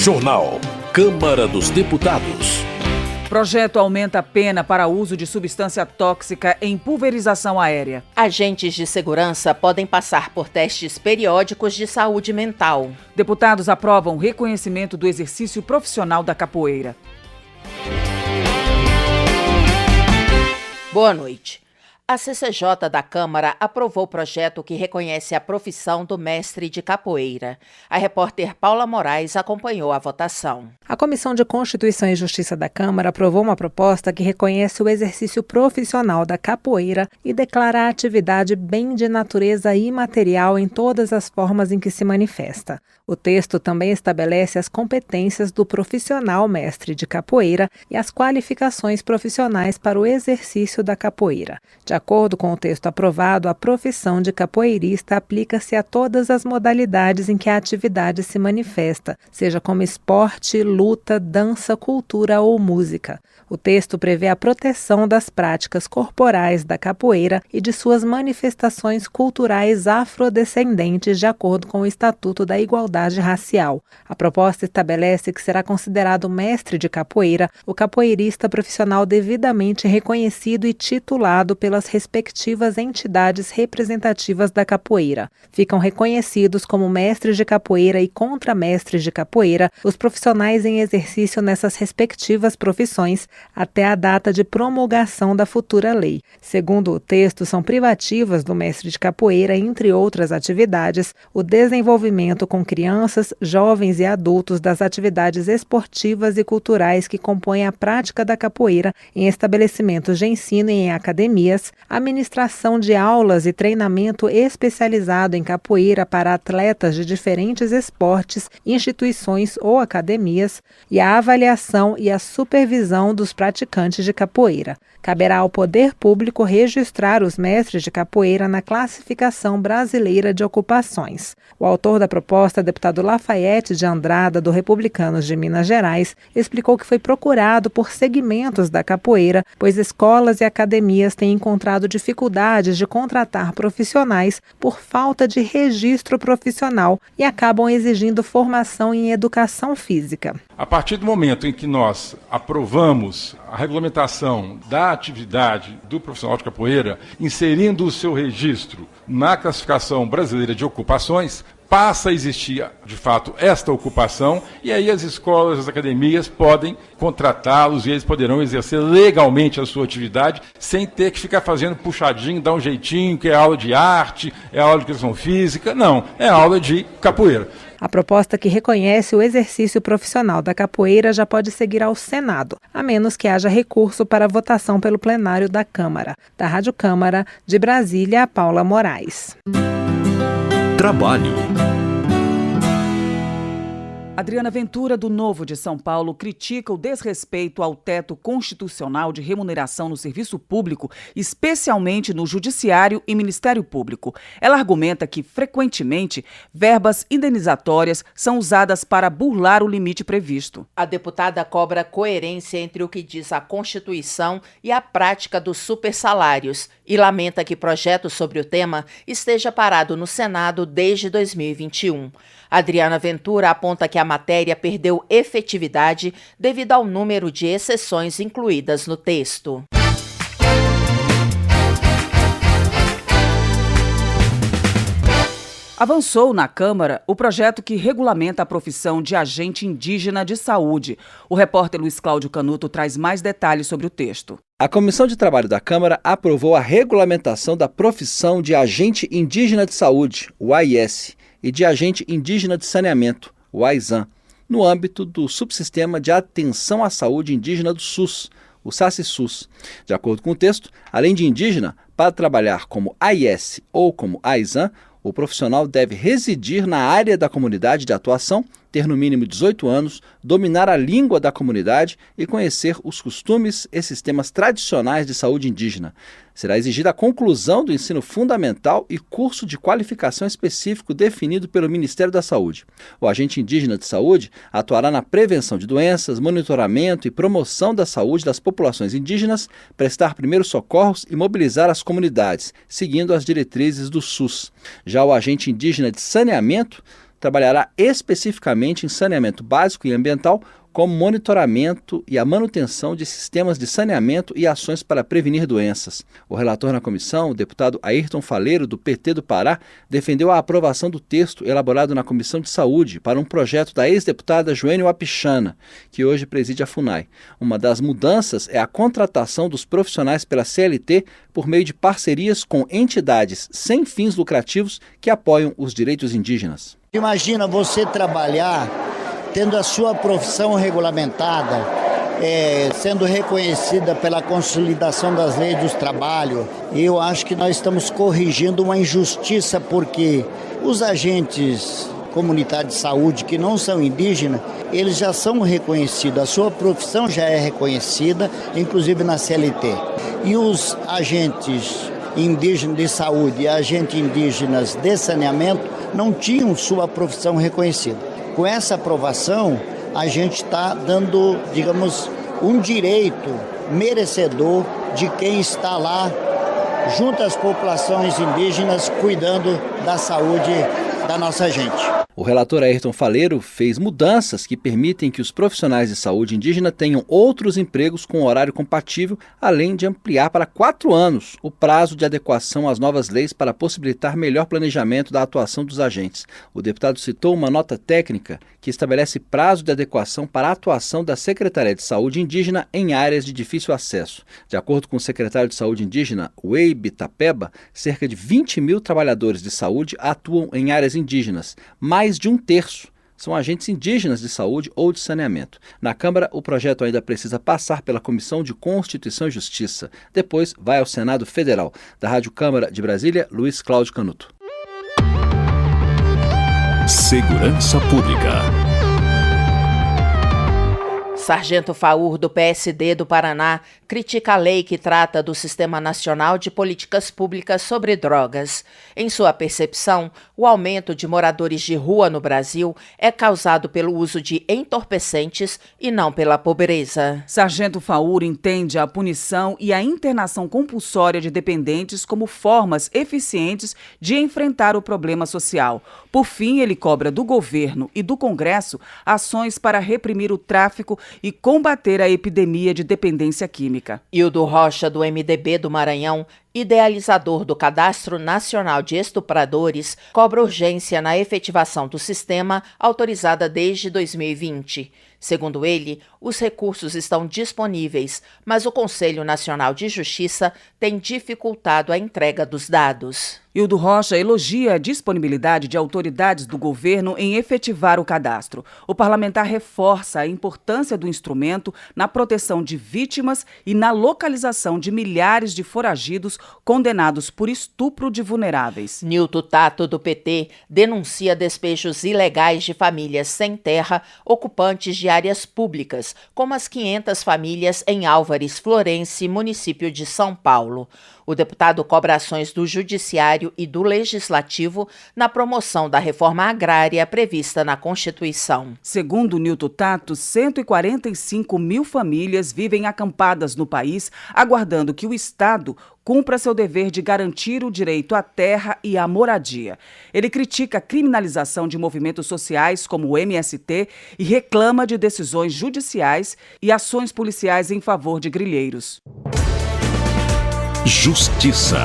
Jornal. Câmara dos Deputados. Projeto aumenta a pena para uso de substância tóxica em pulverização aérea. Agentes de segurança podem passar por testes periódicos de saúde mental. Deputados aprovam o reconhecimento do exercício profissional da capoeira. Boa noite. A CCJ da Câmara aprovou o projeto que reconhece a profissão do mestre de capoeira. A repórter Paula Moraes acompanhou a votação. A Comissão de Constituição e Justiça da Câmara aprovou uma proposta que reconhece o exercício profissional da capoeira e declara a atividade bem de natureza imaterial em todas as formas em que se manifesta. O texto também estabelece as competências do profissional mestre de capoeira e as qualificações profissionais para o exercício da capoeira. De acordo com o texto aprovado, a profissão de capoeirista aplica-se a todas as modalidades em que a atividade se manifesta, seja como esporte, luta, dança, cultura ou música. O texto prevê a proteção das práticas corporais da capoeira e de suas manifestações culturais afrodescendentes, de acordo com o Estatuto da Igualdade Racial. A proposta estabelece que será considerado mestre de capoeira o capoeirista profissional devidamente reconhecido e titulado pelas respectivas entidades representativas da capoeira. Ficam reconhecidos como mestres de capoeira e contramestres de capoeira os profissionais em exercício nessas respectivas profissões até a data de promulgação da futura lei. Segundo o texto, são privativas do mestre de capoeira, entre outras atividades, o desenvolvimento com crianças, jovens e adultos das atividades esportivas e culturais que compõem a prática da capoeira em estabelecimentos de ensino e em academias, a ministração de aulas e treinamento especializado em capoeira para atletas de diferentes esportes, instituições ou academias e a avaliação e a supervisão dos praticantes de capoeira. Caberá ao poder público registrar os mestres de capoeira na Classificação Brasileira de Ocupações. O autor da proposta, deputado Lafayette de Andrada, do Republicanos de Minas Gerais, explicou que foi procurado por segmentos da capoeira, pois escolas e academias têm encontrado dificuldades de contratar profissionais por falta de registro profissional e acabam exigindo formação em educação física. A partir do momento em que nós aprovamos a regulamentação da atividade do profissional de capoeira, inserindo o seu registro na Classificação Brasileira de Ocupações, passa a existir, de fato, esta ocupação, e aí as escolas, as academias podem contratá-los e eles poderão exercer legalmente a sua atividade sem ter que ficar fazendo puxadinho, dar um jeitinho, que é aula de arte, é aula de educação física. Não, é aula de capoeira. A proposta que reconhece o exercício profissional da capoeira já pode seguir ao Senado, a menos que haja recurso para votação pelo plenário da Câmara. Da Rádio Câmara, de Brasília, Paula Moraes. Trabalho. Adriana Ventura, do Novo de São Paulo, critica o desrespeito ao teto constitucional de remuneração no serviço público, especialmente no Judiciário e Ministério Público. Ela argumenta que, frequentemente, verbas indenizatórias são usadas para burlar o limite previsto. A deputada cobra coerência entre o que diz a Constituição e a prática dos supersalários e lamenta que projeto sobre o tema esteja parado no Senado desde 2021. Adriana Ventura aponta que a matéria perdeu efetividade devido ao número de exceções incluídas no texto. Avançou na Câmara o projeto que regulamenta a profissão de agente indígena de saúde. O repórter Luiz Cláudio Canuto traz mais detalhes sobre o texto. A Comissão de Trabalho da Câmara aprovou a regulamentação da profissão de agente indígena de saúde, o AIS, e de agente indígena de saneamento, o AISAN, no âmbito do Subsistema de Atenção à Saúde Indígena do SUS, o SACI-SUS. De acordo com o texto, além de indígena, para trabalhar como AIS ou como AISAN, o profissional deve residir na área da comunidade de atuação, ter no mínimo 18 anos, dominar a língua da comunidade e conhecer os costumes e sistemas tradicionais de saúde indígena. Será exigida a conclusão do ensino fundamental e curso de qualificação específico definido pelo Ministério da Saúde. O agente indígena de saúde atuará na prevenção de doenças, monitoramento e promoção da saúde das populações indígenas, prestar primeiros socorros e mobilizar as comunidades, seguindo as diretrizes do SUS. Já o agente indígena de saneamento trabalhará especificamente em saneamento básico e ambiental, como monitoramento e a manutenção de sistemas de saneamento e ações para prevenir doenças. O relator na comissão, o deputado Ayrton Faleiro, do PT do Pará, defendeu a aprovação do texto elaborado na Comissão de Saúde para um projeto da ex-deputada Joênia Wapichana, que hoje preside a FUNAI. Uma das mudanças é a contratação dos profissionais pela CLT por meio de parcerias com entidades sem fins lucrativos que apoiam os direitos indígenas. Imagina você trabalhar tendo a sua profissão regulamentada, sendo reconhecida pela consolidação das leis do trabalho. Eu acho que nós estamos corrigindo uma injustiça, porque os agentes comunitários de saúde que não são indígenas, eles já são reconhecidos, a sua profissão já é reconhecida, inclusive na CLT. E os agentes indígenas de saúde e agentes indígenas de saneamento não tinham sua profissão reconhecida. Com essa aprovação, a gente está dando, digamos, um direito merecedor de quem está lá junto às populações indígenas cuidando da saúde da nossa gente. O relator Ayrton Faleiro fez mudanças que permitem que os profissionais de saúde indígena tenham outros empregos com horário compatível, além de ampliar para 4 anos o prazo de adequação às novas leis para possibilitar melhor planejamento da atuação dos agentes. O deputado citou uma nota técnica que estabelece prazo de adequação para a atuação da Secretaria de Saúde Indígena em áreas de difícil acesso. De acordo com o secretário de Saúde Indígena, Weibe Tapeba, cerca de 20 mil trabalhadores de saúde atuam em áreas indígenas, mais de 1/3 são agentes indígenas de saúde ou de saneamento. Na Câmara, o projeto ainda precisa passar pela Comissão de Constituição e Justiça. Depois vai ao Senado Federal. Da Rádio Câmara de Brasília, Luiz Cláudio Canuto. Segurança Pública. Sargento Faur, do PSD do Paraná, critica a lei que trata do Sistema Nacional de Políticas Públicas sobre Drogas. Em sua percepção, o aumento de moradores de rua no Brasil é causado pelo uso de entorpecentes e não pela pobreza. Sargento Faur entende a punição e a internação compulsória de dependentes como formas eficientes de enfrentar o problema social. Por fim, ele cobra do governo e do Congresso ações para reprimir o tráfico e combater a epidemia de dependência química. Hildo Rocha, do MDB do Maranhão, idealizador do Cadastro Nacional de Estupradores, cobra urgência na efetivação do sistema, autorizada desde 2020. Segundo ele, os recursos estão disponíveis, mas o Conselho Nacional de Justiça tem dificultado a entrega dos dados. Hildo Rocha elogia a disponibilidade de autoridades do governo em efetivar o cadastro. O parlamentar reforça a importância do instrumento na proteção de vítimas e na localização de milhares de foragidos condenados por estupro de vulneráveis. Nilton Tato, do PT, denuncia despejos ilegais de famílias sem terra, ocupantes de áreas públicas, como as 500 famílias em Álvares Florense, município de São Paulo. O deputado cobra ações do Judiciário e do Legislativo na promoção da reforma agrária prevista na Constituição. Segundo Nilton Tato, 145 mil famílias vivem acampadas no país, aguardando que o Estado cumpra seu dever de garantir o direito à terra e à moradia. Ele critica a criminalização de movimentos sociais como o MST e reclama de decisões judiciais e ações policiais em favor de grileiros. Justiça.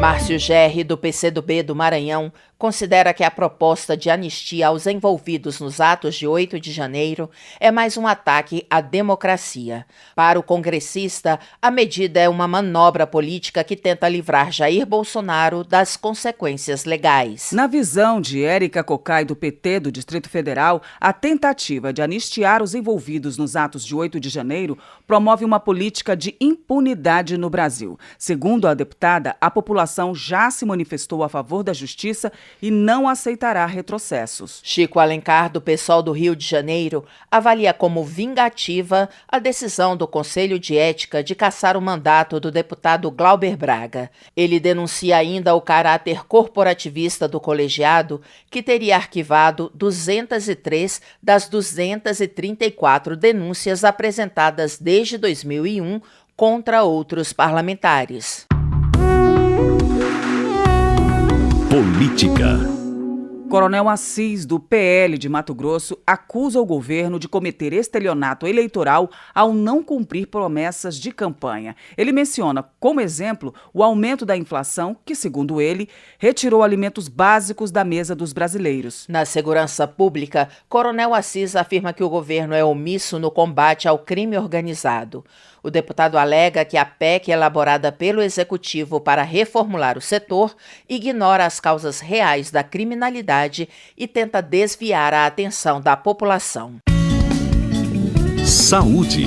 Márcio Gerri, do PCdoB do Maranhão, considera que a proposta de anistia aos envolvidos nos atos de 8 de janeiro é mais um ataque à democracia. Para o congressista, a medida é uma manobra política que tenta livrar Jair Bolsonaro das consequências legais. Na visão de Érica Cocai, do PT do Distrito Federal, a tentativa de anistiar os envolvidos nos atos de 8 de janeiro promove uma política de impunidade no Brasil. Segundo a deputada, a população já se manifestou a favor da justiça e não aceitará retrocessos. Chico Alencar, do PSOL do Rio de Janeiro, avalia como vingativa a decisão do Conselho de Ética de cassar o mandato do deputado Glauber Braga. Ele denuncia ainda o caráter corporativista do colegiado, que teria arquivado 203 das 234 denúncias apresentadas desde 2001 contra outros parlamentares. Política. Coronel Assis, do PL de Mato Grosso, acusa o governo de cometer estelionato eleitoral ao não cumprir promessas de campanha. Ele menciona, como exemplo, o aumento da inflação, que, segundo ele, retirou alimentos básicos da mesa dos brasileiros. Na segurança pública, Coronel Assis afirma que o governo é omisso no combate ao crime organizado. O deputado alega que a PEC elaborada pelo Executivo para reformular o setor ignora as causas reais da criminalidade e tenta desviar a atenção da população. Saúde.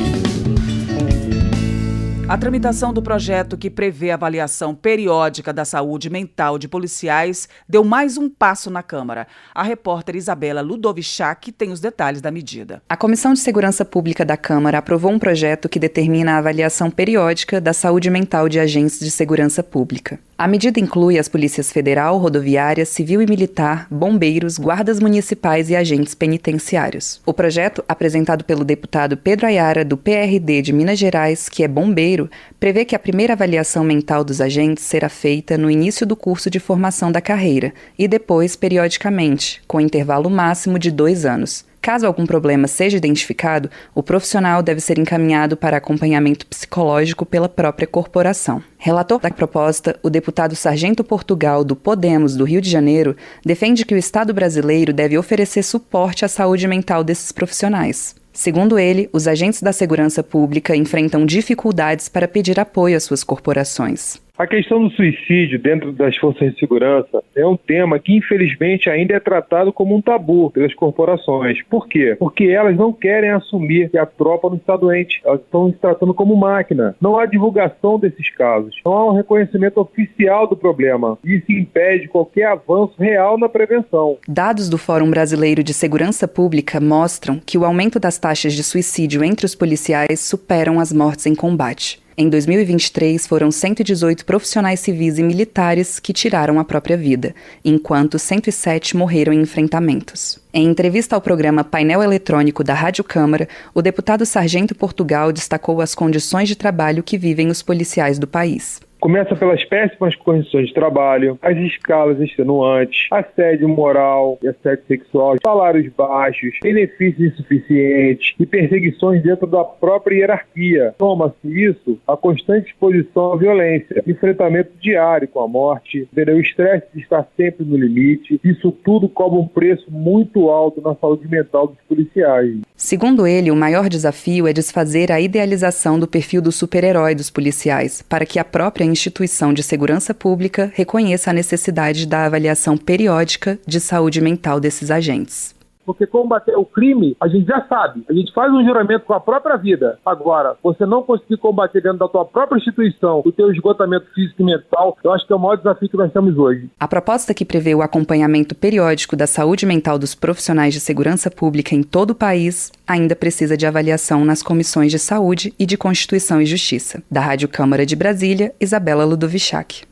A tramitação do projeto que prevê a avaliação periódica da saúde mental de policiais deu mais um passo na Câmara. A repórter Isabela Ludovichak tem os detalhes da medida. A Comissão de Segurança Pública da Câmara aprovou um projeto que determina a avaliação periódica da saúde mental de agentes de segurança pública. A medida inclui as polícias federal, rodoviária, civil e militar, bombeiros, guardas municipais e agentes penitenciários. O projeto, apresentado pelo deputado Pedro Ayara, do PRD de Minas Gerais, que é bombeiro, prevê que a primeira avaliação mental dos agentes será feita no início do curso de formação da carreira e depois periodicamente, com intervalo máximo de 2 anos. Caso algum problema seja identificado, o profissional deve ser encaminhado para acompanhamento psicológico pela própria corporação. Relator da proposta, o deputado Sargento Portugal, do Podemos do Rio de Janeiro, defende que o Estado brasileiro deve oferecer suporte à saúde mental desses profissionais. Segundo ele, os agentes da segurança pública enfrentam dificuldades para pedir apoio às suas corporações. A questão do suicídio dentro das forças de segurança é um tema que, infelizmente, ainda é tratado como um tabu pelas corporações. Por quê? Porque elas não querem assumir que a tropa não está doente. Elas estão se tratando como máquina. Não há divulgação desses casos. Não há um reconhecimento oficial do problema. Isso impede qualquer avanço real na prevenção. Dados do Fórum Brasileiro de Segurança Pública mostram que o aumento das taxas de suicídio entre os policiais superam as mortes em combate. Em 2023, foram 118 profissionais civis e militares que tiraram a própria vida, enquanto 107 morreram em enfrentamentos. Em entrevista ao programa Painel Eletrônico da Rádio Câmara, o deputado Sargento Portugal destacou as condições de trabalho que vivem os policiais do país. Começa pelas péssimas condições de trabalho, as escalas extenuantes, assédio moral e assédio sexual, salários baixos, benefícios insuficientes e perseguições dentro da própria hierarquia. Toma-se isso a constante exposição à violência, enfrentamento diário com a morte, o estresse de estar sempre no limite. Isso tudo cobra um preço muito alto na saúde mental dos policiais. Segundo ele, o maior desafio é desfazer a idealização do perfil do super-herói dos policiais, para que a própria instituição de segurança pública reconheça a necessidade da avaliação periódica de saúde mental desses agentes. Porque combater o crime, a gente já sabe. A gente faz um juramento com a própria vida. Agora, você não conseguir combater dentro da tua própria instituição o teu esgotamento físico e mental, eu acho que é o maior desafio que nós temos hoje. A proposta que prevê o acompanhamento periódico da saúde mental dos profissionais de segurança pública em todo o país ainda precisa de avaliação nas comissões de saúde e de Constituição e Justiça. Da Rádio Câmara de Brasília, Isabela Ludovichak.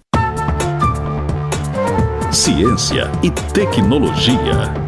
Ciência e tecnologia.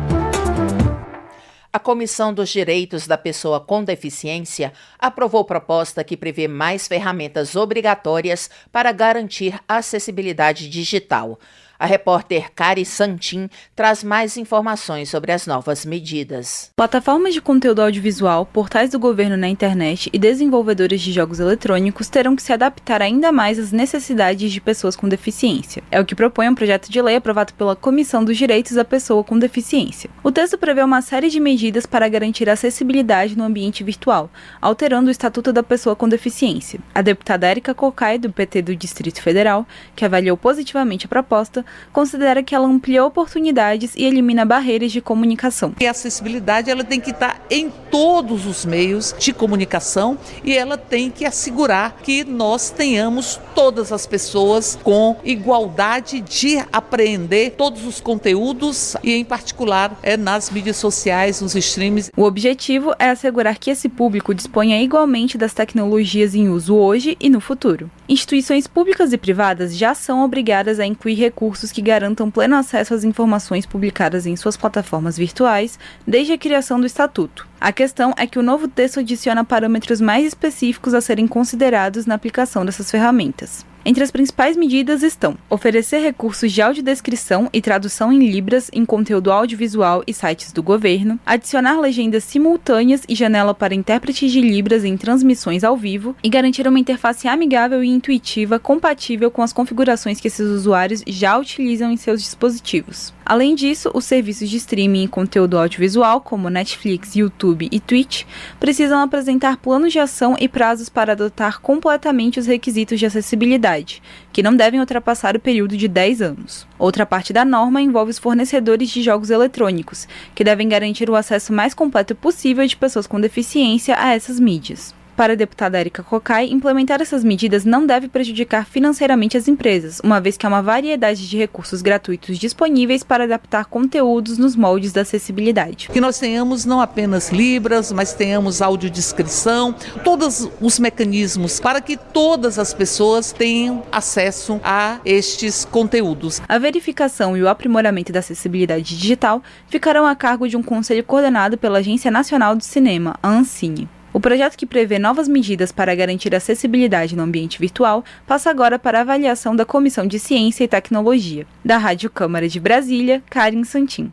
A Comissão dos Direitos da Pessoa com Deficiência aprovou proposta que prevê mais ferramentas obrigatórias para garantir acessibilidade digital. A repórter Cari Santin traz mais informações sobre as novas medidas. Plataformas de conteúdo audiovisual, portais do governo na internet e desenvolvedores de jogos eletrônicos terão que se adaptar ainda mais às necessidades de pessoas com deficiência. É o que propõe um projeto de lei aprovado pela Comissão dos Direitos da Pessoa com Deficiência. O texto prevê uma série de medidas para garantir acessibilidade no ambiente virtual, alterando o Estatuto da Pessoa com Deficiência. A deputada Érica Cocai, do PT do Distrito Federal, que avaliou positivamente a proposta, considera que ela amplia oportunidades e elimina barreiras de comunicação. E a acessibilidade ela tem que estar em todos os meios de comunicação e ela tem que assegurar que nós tenhamos todas as pessoas com igualdade de apreender todos os conteúdos e, em particular, nas mídias sociais, nos streams. O objetivo é assegurar que esse público disponha igualmente das tecnologias em uso hoje e no futuro. Instituições públicas e privadas já são obrigadas a incluir recursos que garantam pleno acesso às informações publicadas em suas plataformas virtuais desde a criação do Estatuto. A questão é que o novo texto adiciona parâmetros mais específicos a serem considerados na aplicação dessas ferramentas. Entre as principais medidas estão oferecer recursos de audiodescrição e tradução em libras em conteúdo audiovisual e sites do governo, adicionar legendas simultâneas e janela para intérpretes de libras em transmissões ao vivo e garantir uma interface amigável e intuitiva compatível com as configurações que esses usuários já utilizam em seus dispositivos. Além disso, os serviços de streaming e conteúdo audiovisual, como Netflix, YouTube e Twitch, precisam apresentar planos de ação e prazos para adotar completamente os requisitos de acessibilidade, que não devem ultrapassar o período de 10 anos. Outra parte da norma envolve os fornecedores de jogos eletrônicos, que devem garantir o acesso mais completo possível de pessoas com deficiência a essas mídias. Para a deputada Érica Cocai, implementar essas medidas não deve prejudicar financeiramente as empresas, uma vez que há uma variedade de recursos gratuitos disponíveis para adaptar conteúdos nos moldes da acessibilidade. Que nós tenhamos não apenas libras, mas tenhamos audiodescrição, todos os mecanismos para que todas as pessoas tenham acesso a estes conteúdos. A verificação e o aprimoramento da acessibilidade digital ficarão a cargo de um conselho coordenado pela Agência Nacional do Cinema, a Ancine. O projeto que prevê novas medidas para garantir acessibilidade no ambiente virtual passa agora para a avaliação da Comissão de Ciência e Tecnologia. Da Rádio Câmara de Brasília, Karen Santin.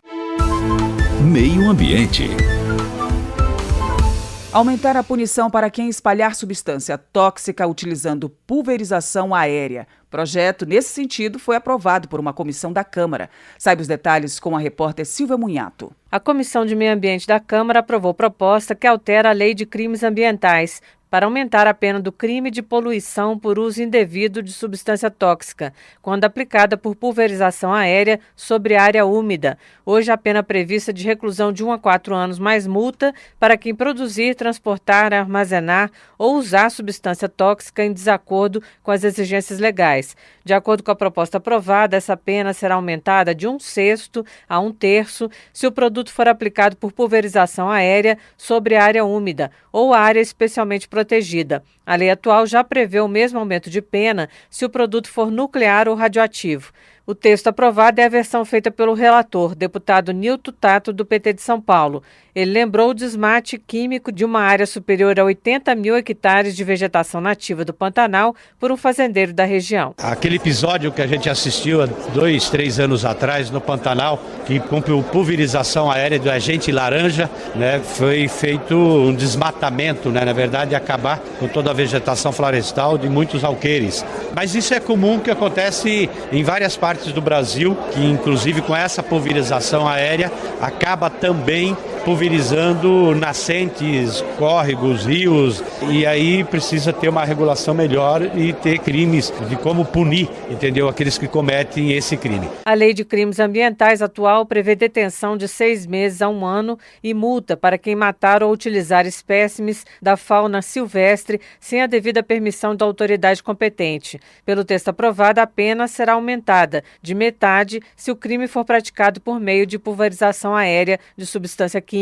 Meio Ambiente. Aumentar a punição para quem espalhar substância tóxica utilizando pulverização aérea. Projeto nesse sentido foi aprovado por uma comissão da Câmara. Saiba os detalhes com a repórter Silvia Munhato. A Comissão de Meio Ambiente da Câmara aprovou proposta que altera a Lei de Crimes Ambientais para aumentar a pena do crime de poluição por uso indevido de substância tóxica, quando aplicada por pulverização aérea sobre área úmida. Hoje, a pena prevista de reclusão de 1 a 4 anos mais multa para quem produzir, transportar, armazenar ou usar substância tóxica em desacordo com as exigências legais. De acordo com a proposta aprovada, essa pena será aumentada de 1/6 a 1/3 se o produto for aplicado por pulverização aérea sobre área úmida ou área especialmente protegida. A lei atual já prevê o mesmo aumento de pena se o produto for nuclear ou radioativo. O texto aprovado é a versão feita pelo relator, deputado Nilton Tato, do PT de São Paulo. Ele lembrou o desmate químico de uma área superior a 80 mil hectares de vegetação nativa do Pantanal por um fazendeiro da região. Aquele episódio que a gente assistiu há 2, 3 anos atrás no Pantanal, que com pulverização aérea do agente laranja, foi feito um desmatamento, na verdade, acabar com toda a vegetação florestal de muitos alqueires. Mas isso é comum, que acontece em várias partes do Brasil, que inclusive com essa pulverização aérea acaba também pulverizando nascentes, córregos, rios, e aí precisa ter uma regulação melhor e ter crimes de como punir, entendeu? Aqueles que cometem esse crime. A Lei de Crimes Ambientais atual prevê detenção de 6 meses a 1 ano e multa para quem matar ou utilizar espécimes da fauna silvestre sem a devida permissão da autoridade competente. Pelo texto aprovado, a pena será aumentada de metade se o crime for praticado por meio de pulverização aérea de substância química.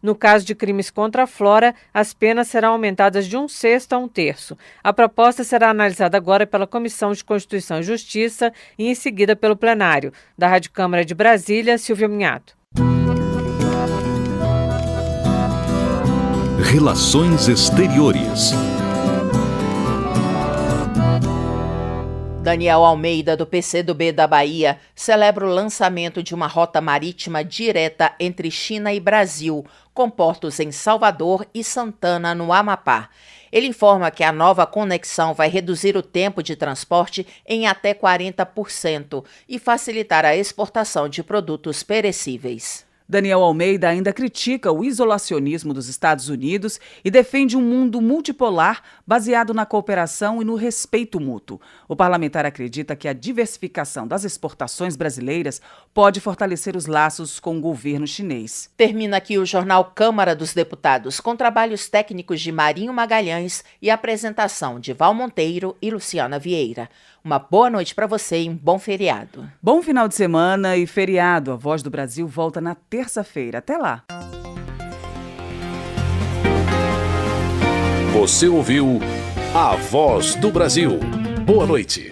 No caso de crimes contra a flora, as penas serão aumentadas de 1/6 a 1/3. A proposta será analisada agora pela Comissão de Constituição e Justiça e em seguida pelo plenário. Da Rádio Câmara de Brasília, Silvia Munhato. Relações Exteriores. Daniel Almeida, do PCdoB da Bahia, celebra o lançamento de uma rota marítima direta entre China e Brasil, com portos em Salvador e Santana, no Amapá. Ele informa que a nova conexão vai reduzir o tempo de transporte em até 40% e facilitar a exportação de produtos perecíveis. Daniel Almeida ainda critica o isolacionismo dos Estados Unidos e defende um mundo multipolar baseado na cooperação e no respeito mútuo. O parlamentar acredita que a diversificação das exportações brasileiras pode fortalecer os laços com o governo chinês. Termina aqui o jornal Câmara dos Deputados, com trabalhos técnicos de Marinho Magalhães e apresentação de Val Monteiro e Luciana Vieira. Uma boa noite para você e um bom feriado. Bom final de semana e feriado. A Voz do Brasil volta na terça-feira. Até lá. Você ouviu A Voz do Brasil. Boa noite.